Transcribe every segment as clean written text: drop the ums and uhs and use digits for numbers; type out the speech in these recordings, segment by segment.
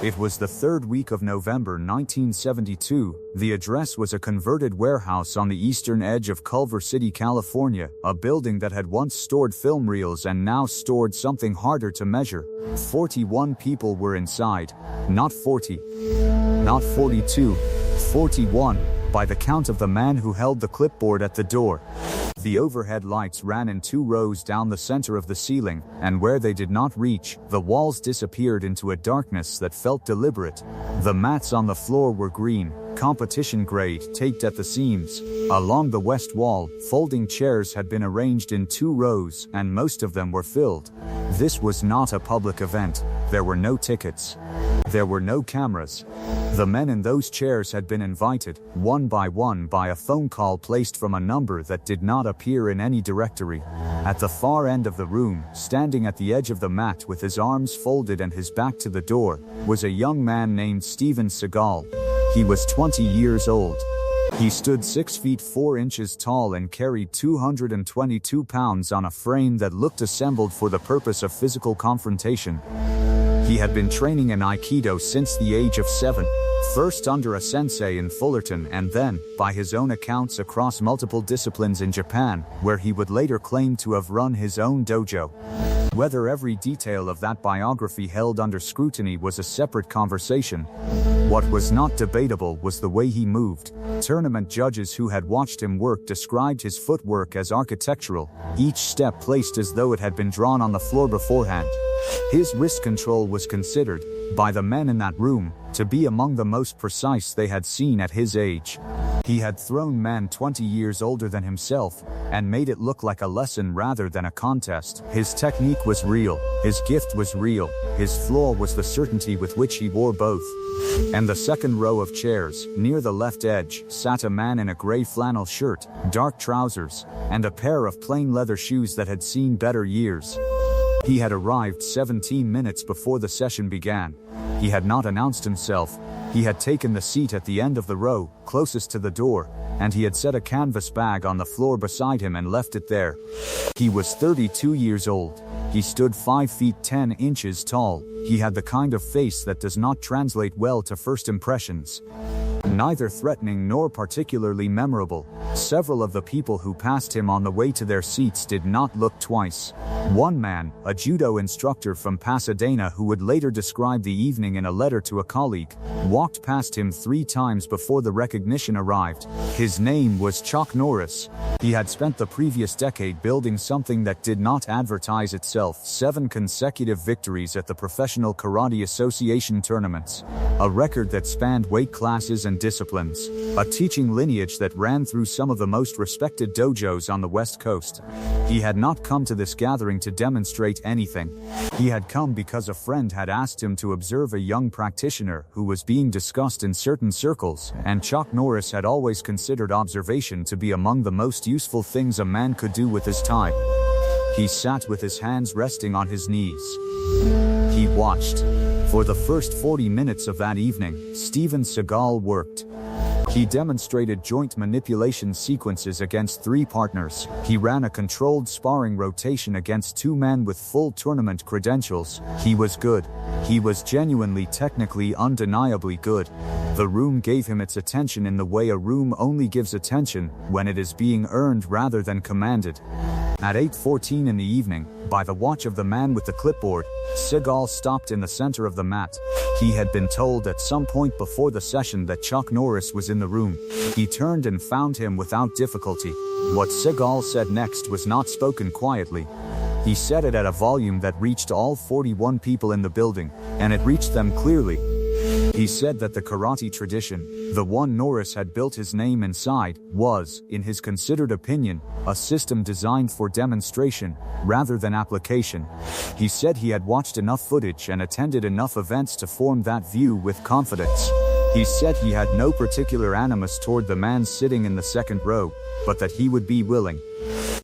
It was the third week of November 1972. The address was a converted warehouse on the eastern edge of Culver City, California, a building that had once stored film reels and now stored something harder to measure. 41 people were inside. Not 40. Not 42. 41, by the count of the man who held the clipboard at the door. The overhead lights ran in 2 rows down the center of the ceiling, and where they did not reach, the walls disappeared into a darkness that felt deliberate. The mats on the floor were green, competition grade, taped at the seams. Along the west wall, folding chairs had been arranged in 2 rows, and most of them were filled. This was not a public event. There were no tickets. There were no cameras. The men in those chairs had been invited, one, by a phone call placed from a number that did not appear in any directory. At the far end of the room, standing at the edge of the mat with his arms folded and his back to the door, was a young man named Seagal. He was 20 years old. He stood 6 feet 4 inches tall and carried 222 pounds on a frame that looked assembled for the purpose of physical confrontation. He had been training in Aikido since the age of 7, first under a sensei in Fullerton and then, by his own accounts, across multiple disciplines in Japan, where he would later claim to have run his own dojo. Whether every detail of that biography held under scrutiny was a separate conversation. What was not debatable was the way he moved. Tournament judges who had watched him work described his footwork as architectural, each step placed as though it had been drawn on the floor beforehand. His wrist control was considered, by the men in that room, to be among the most precise they had seen at his age. He had thrown men 20 years older than himself, and made it look like a lesson rather than a contest. His technique was real, his gift was real, his flaw was the certainty with which he wore both. And the second row of chairs, near the left edge, sat a man in a gray flannel shirt, dark trousers, and a pair of plain leather shoes that had seen better years. He had arrived 17 minutes before the session began. He had not announced himself. He had taken the seat at the end of the row, closest to the door, and he had set a canvas bag on the floor beside him and left it there. He was 32 years old. He stood 5 feet 10 inches tall. He had the kind of face that does not translate well to first impressions. Neither threatening nor particularly memorable. Several of the people who passed him on the way to their seats did not look twice. One man, a judo instructor from Pasadena who would later describe the evening in a letter to a colleague, walked past him 3 times before the recognition arrived. His name was Chuck Norris. He had spent the previous decade building something that did not advertise itself: 7 consecutive victories at the Professional Karate Association tournaments. A record that spanned weight classes and disciplines. A teaching lineage that ran through some of the most respected dojos on the West Coast. He had not come to this gathering to demonstrate anything. He had come because a friend had asked him to observe a young practitioner who was being discussed in certain circles, and Chuck Norris had always considered observation to be among the most useful things a man could do with his time. He sat with his hands resting on his knees. He watched. For the first 40 minutes of that evening, Seagal worked. He demonstrated joint manipulation sequences against 3 partners. He ran a controlled sparring rotation against 2 men with full tournament credentials. He was good. He was genuinely, technically, undeniably good. The room gave him its attention in the way a room only gives attention when it is being earned rather than commanded. At 8:14 in the evening, by the watch of the man with the clipboard, Seagal stopped in the center of the mat. He had been told at some point before the session that Chuck Norris was in the room. He turned and found him without difficulty. What Seagal said next was not spoken quietly. He said it at a volume that reached all 41 people in the building, and it reached them clearly. He said that the karate tradition, the one Norris had built his name inside, was, in his considered opinion, a system designed for demonstration, rather than application. He said he had watched enough footage and attended enough events to form that view with confidence. He said he had no particular animus toward the man sitting in the second row, but that he would be willing,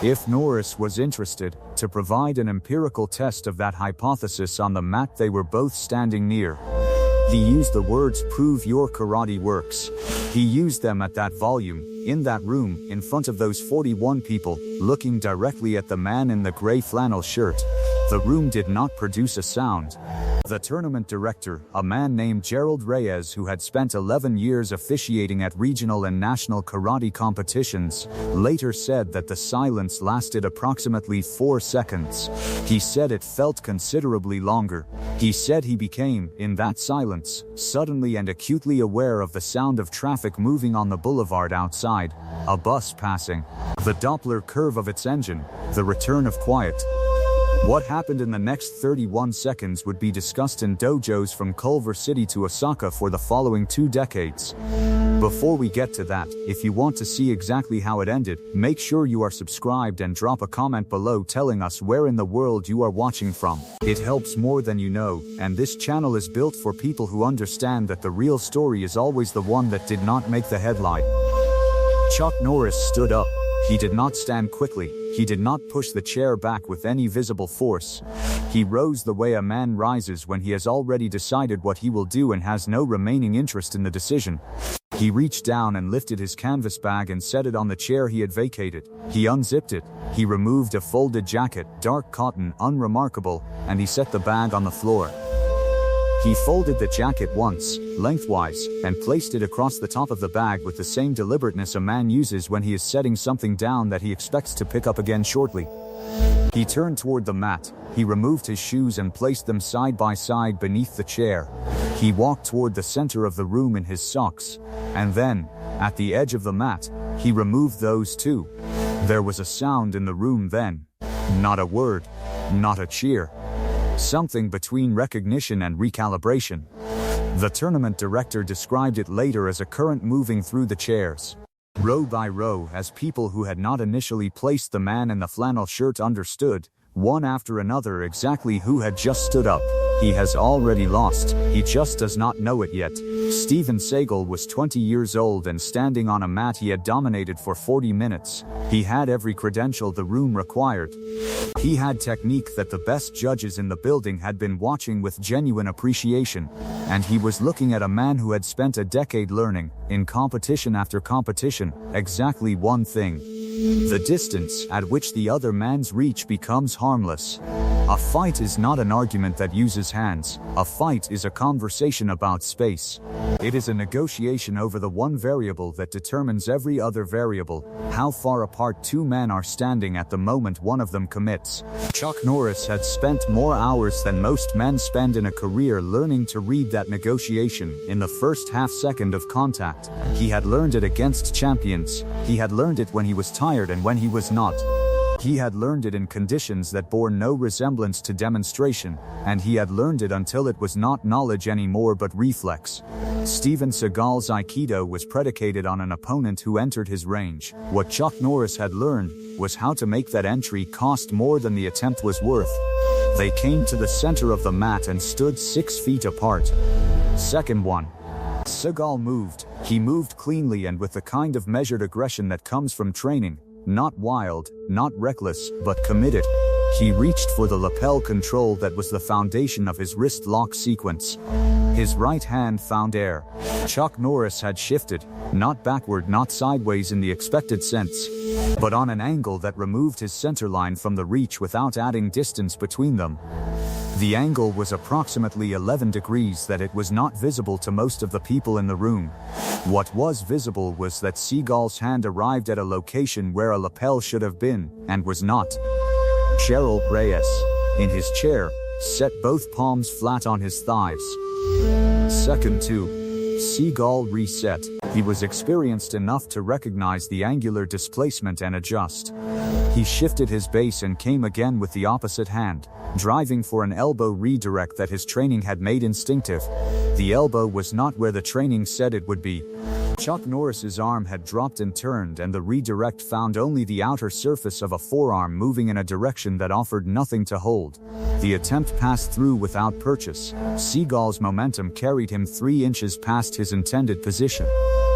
if Norris was interested, to provide an empirical test of that hypothesis on the mat they were both standing near. He used the words "prove your karate works." He used them at that volume, in that room, in front of those 41 people, looking directly at the man in the gray flannel shirt. The room did not produce a sound. The tournament director, a man named Gerald Reyes who had spent 11 years officiating at regional and national karate competitions, later said that the silence lasted approximately 4 seconds. He said it felt considerably longer. He said he became, in that silence, suddenly and acutely aware of the sound of traffic moving on the boulevard outside, a bus passing, the Doppler curve of its engine, the return of quiet. What happened in the next 31 seconds would be discussed in dojos from Culver City to Osaka for the following 2 decades. Before we get to that, if you want to see exactly how it ended, make sure you are subscribed and drop a comment below telling us where in the world you are watching from. It helps more than you know, and this channel is built for people who understand that the real story is always the one that did not make the headline. Chuck Norris stood up. He did not stand quickly. He did not push the chair back with any visible force. He rose the way a man rises when he has already decided what he will do and has no remaining interest in the decision. He reached down and lifted his canvas bag and set it on the chair he had vacated. He unzipped it. He removed a folded jacket, dark cotton, unremarkable, and he set the bag on the floor. He folded the jacket once, lengthwise, and placed it across the top of the bag with the same deliberateness a man uses when he is setting something down that he expects to pick up again shortly. He turned toward the mat. He removed his shoes and placed them side by side beneath the chair. He walked toward the center of the room in his socks. And then, at the edge of the mat, he removed those too. There was a sound in the room then. Not a word. Not a cheer. Something between recognition and recalibration. The tournament director described it later as a current moving through the chairs, row by row, as people who had not initially placed the man in the flannel shirt understood, one after another, exactly who had just stood up. He has already lost. He just does not know it yet. Seagal was 20 years old and standing on a mat he had dominated for 40 minutes. He had every credential the room required. He had technique that the best judges in the building had been watching with genuine appreciation. And he was looking at a man who had spent a decade learning, in competition after competition, exactly one thing: the distance at which the other man's reach becomes harmless. A fight is not an argument that uses hands. A fight is a conversation about space. It is a negotiation over the one variable that determines every other variable: how far apart 2 men are standing at the moment one of them commits. Chuck Norris had spent more hours than most men spend in a career learning to read that negotiation in the first half second of contact. He had learned it against champions. He had learned it when he was tired and when he was not. He had learned it in conditions that bore no resemblance to demonstration, and he had learned it until it was not knowledge anymore but reflex. Seagal's Aikido was predicated on an opponent who entered his range. What Chuck Norris had learned was how to make that entry cost more than the attempt was worth. They came to the center of the mat and stood 6 feet apart. Second one. Seagal moved. He moved cleanly and with the kind of measured aggression that comes from training. Not wild, not reckless, but committed. He reached for the lapel control that was the foundation of his wrist lock sequence. His right hand found air. Chuck Norris had shifted, not backward, not sideways in the expected sense, but on an angle that removed his centerline from the reach without adding distance between them. The angle was approximately 11 degrees that it was not visible to most of the people in the room. What was visible was that Seagal's hand arrived at a location where a lapel should have been, and was not. Gerald Reyes, in his chair, set both palms flat on his thighs. Second 2. Seagal reset. He was experienced enough to recognize the angular displacement and adjust. He shifted his base and came again with the opposite hand, driving for an elbow redirect that his training had made instinctive. The elbow was not where the training said it would be. Chuck Norris's arm had dropped and turned, and the redirect found only the outer surface of a forearm moving in a direction that offered nothing to hold. The attempt passed through without purchase. Seagal's momentum carried him 3 inches past his intended position.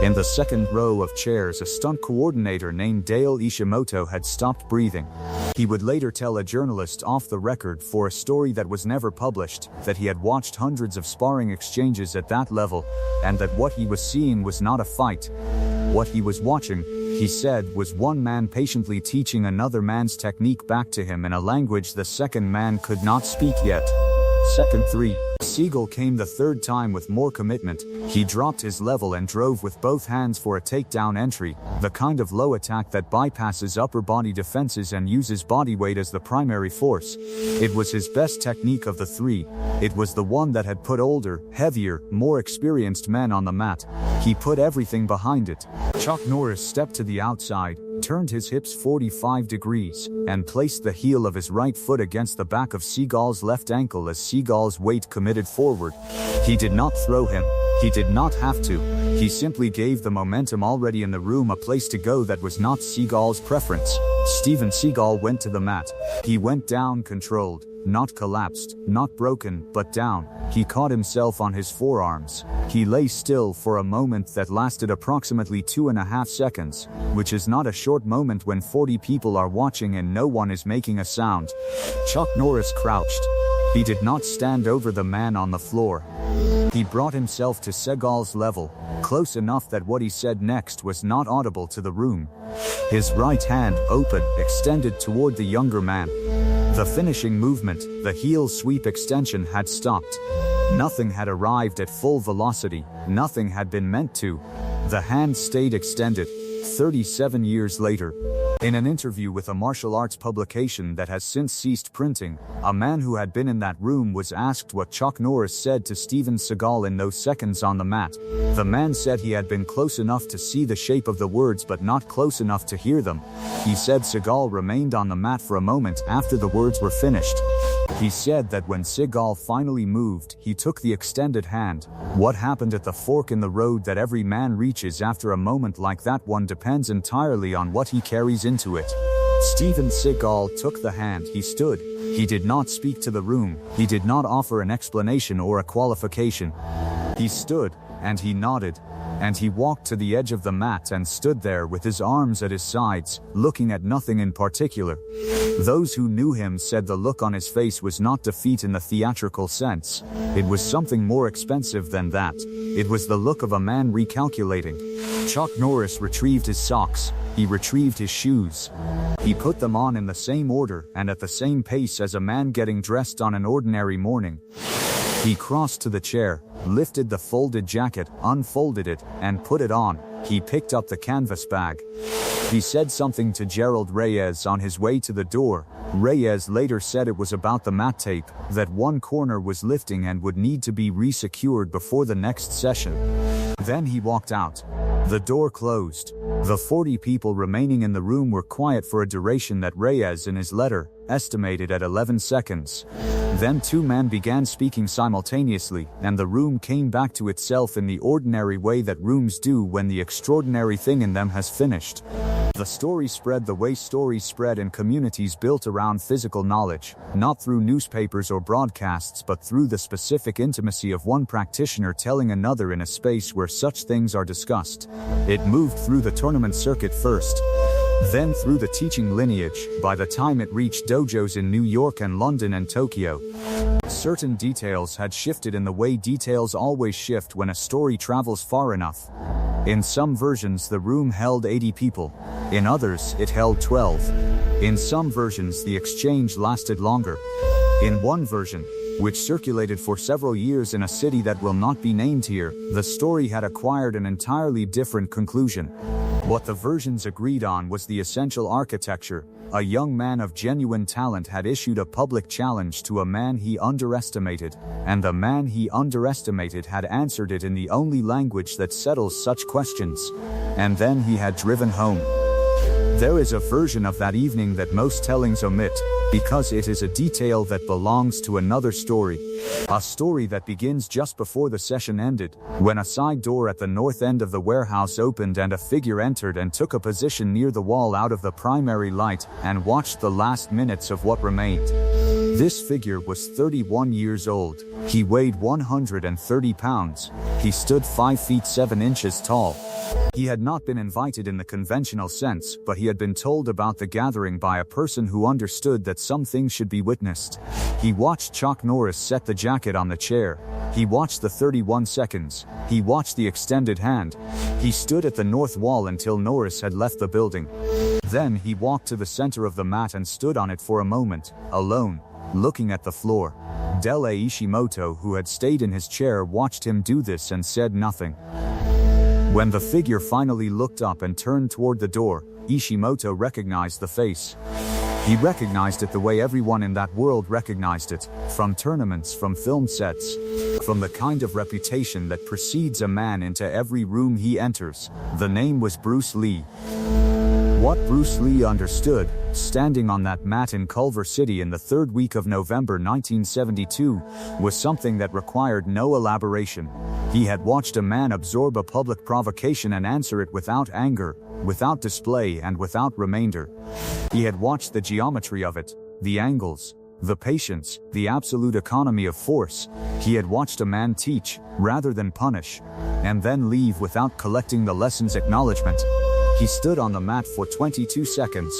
In the second row of chairs, a stunt coordinator named Dale Ishimoto had stopped breathing. He would later tell a journalist off the record for a story that was never published that he had watched hundreds of sparring exchanges at that level, and that what he was seeing was not a fight. What he was watching, he said, was one man patiently teaching another man's technique back to him in a language the second man could not speak yet. Second 3. Seagal came the third time with more commitment. He dropped his level and drove with both hands for a takedown entry, the kind of low attack that bypasses upper body defenses and uses body weight as the primary force. It was his best technique of the three. It was the one that had put older, heavier, more experienced men on the mat. He put everything behind it. Chuck Norris stepped to the outside, turned his hips 45 degrees, and placed the heel of his right foot against the back of Seagal's left ankle as Seagal's weight committed forward. He did not throw him. He did not have to. He simply gave the momentum already in the room a place to go that was not Seagal's preference. Steven Seagal went to the mat. He went down controlled, not collapsed, not broken, but down. He caught himself on his forearms. He lay still for a moment that lasted approximately 2.5 seconds, which is not a short moment when 40 people are watching and no one is making a sound. Chuck Norris crouched. He did not stand over the man on the floor. He brought himself to Seagal's level, close enough that what he said next was not audible to the room. His right hand, open, extended toward the younger man. The finishing movement, the heel sweep extension, had stopped. Nothing had arrived at full velocity. Nothing had been meant to. The hand stayed extended. 37 years later, in an interview with a martial arts publication that has since ceased printing, a man who had been in that room was asked what Chuck Norris said to Steven Seagal in those seconds on the mat. The man said he had been close enough to see the shape of the words but not close enough to hear them. He said Seagal remained on the mat for a moment after the words were finished. He said that when Seagal finally moved, he took the extended hand. What happened at the fork in the road that every man reaches after a moment like that one depends entirely on what he carries into it. Steven Seagal took the hand. He stood. He did not speak to the room. He did not offer an explanation or a qualification. He stood, and he nodded, and he walked to the edge of the mat and stood there with his arms at his sides, looking at nothing in particular. Those who knew him said the look on his face was not defeat in the theatrical sense. It was something more expensive than that. It was the look of a man recalculating. Chuck Norris retrieved his socks. He retrieved his shoes. He put them on in the same order and at the same pace as a man getting dressed on an ordinary morning. He crossed to the chair, lifted the folded jacket, unfolded it, and put it on. He picked up the canvas bag. He said something to Gerald Reyes on his way to the door. Reyes later said it was about the mat tape, that one corner was lifting and would need to be resecured before the next session. Then he walked out. The door closed. The 40 people remaining in the room were quiet for a duration that Reyes in his letter estimated at 11 seconds. Then two men began speaking simultaneously, and the room came back to itself in the ordinary way that rooms do when the extraordinary thing in them has finished. The story spread the way stories spread in communities built around physical knowledge, not through newspapers or broadcasts but through the specific intimacy of one practitioner telling another in a space where such things are discussed. It moved through the tournament circuit first, then through the teaching lineage. By the time it reached dojos in New York and London and Tokyo, certain details had shifted in the way details always shift when a story travels far enough. In some versions the room held 80 people. In others, it held 12. In some versions the exchange lasted longer. In one version, which circulated for several years in a city that will not be named here, the story had acquired an entirely different conclusion. What the versions agreed on was the essential architecture. A young man of genuine talent had issued a public challenge to a man he underestimated, and the man he underestimated had answered it in the only language that settles such questions. And then he had driven home. There is a version of that evening that most tellings omit, because it is a detail that belongs to another story. A story that begins just before the session ended, when a side door at the north end of the warehouse opened and a figure entered and took a position near the wall out of the primary light, and watched the last minutes of what remained. This figure was 31 years old. He weighed 130 pounds. He stood 5 feet 7 inches tall. He had not been invited in the conventional sense, but he had been told about the gathering by a person who understood that some things should be witnessed. He watched Chuck Norris set the jacket on the chair. He watched the 31 seconds. He watched the extended hand. He stood at the north wall until Norris had left the building. Then he walked to the center of the mat and stood on it for a moment, alone. looking at the floor. Dele Ishimoto, who had stayed in his chair, watched him do this and said nothing. When the figure finally looked up and turned toward the door, Ishimoto recognized the face. He recognized it the way everyone in that world recognized it, from tournaments, from film sets, from the kind of reputation that precedes a man into every room he enters. The name was Bruce Lee. What Bruce Lee understood, standing on that mat in Culver City in the third week of November 1972, was something that required no elaboration. He had watched a man absorb a public provocation and answer it without anger, without display, and without remainder. He had watched the geometry of it, the angles, the patience, the absolute economy of force. He had watched a man teach, rather than punish, and then leave without collecting the lesson's acknowledgement. He stood on the mat for 22 seconds.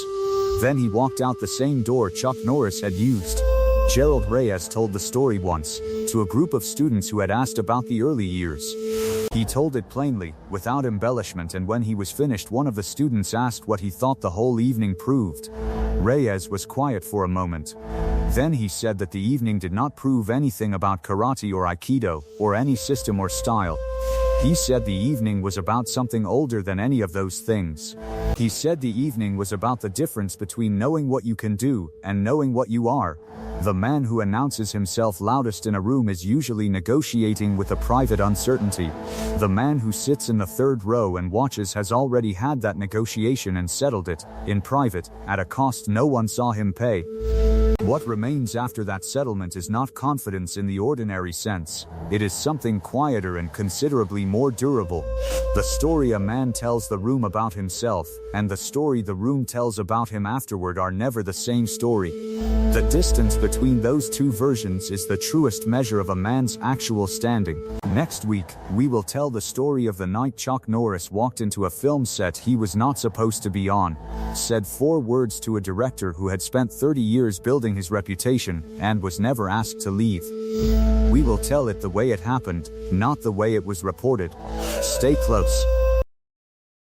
Then he walked out the same door Chuck Norris had used. Gerald Reyes told the story once, to a group of students who had asked about the early years. He told it plainly, without embellishment, and when he was finished, one of the students asked what he thought the whole evening proved. Reyes was quiet for a moment. Then he said that the evening did not prove anything about karate or aikido, or any system or style. He said the evening was about something older than any of those things. He said the evening was about the difference between knowing what you can do and knowing what you are. The man who announces himself loudest in a room is usually negotiating with a private uncertainty. The man who sits in the third row and watches has already had that negotiation and settled it, in private, at a cost no one saw him pay. What remains after that settlement is not confidence in the ordinary sense. It is something quieter and considerably more durable. The story a man tells the room about himself, and the story the room tells about him afterward are never the same story. The distance between those two versions is the truest measure of a man's actual standing. Next week, we will tell the story of the night Chuck Norris walked into a film set he was not supposed to be on, said 4 words to a director who had spent 30 years building his reputation, and was never asked to leave. We will tell it the way it happened, not the way it was reported. Stay close.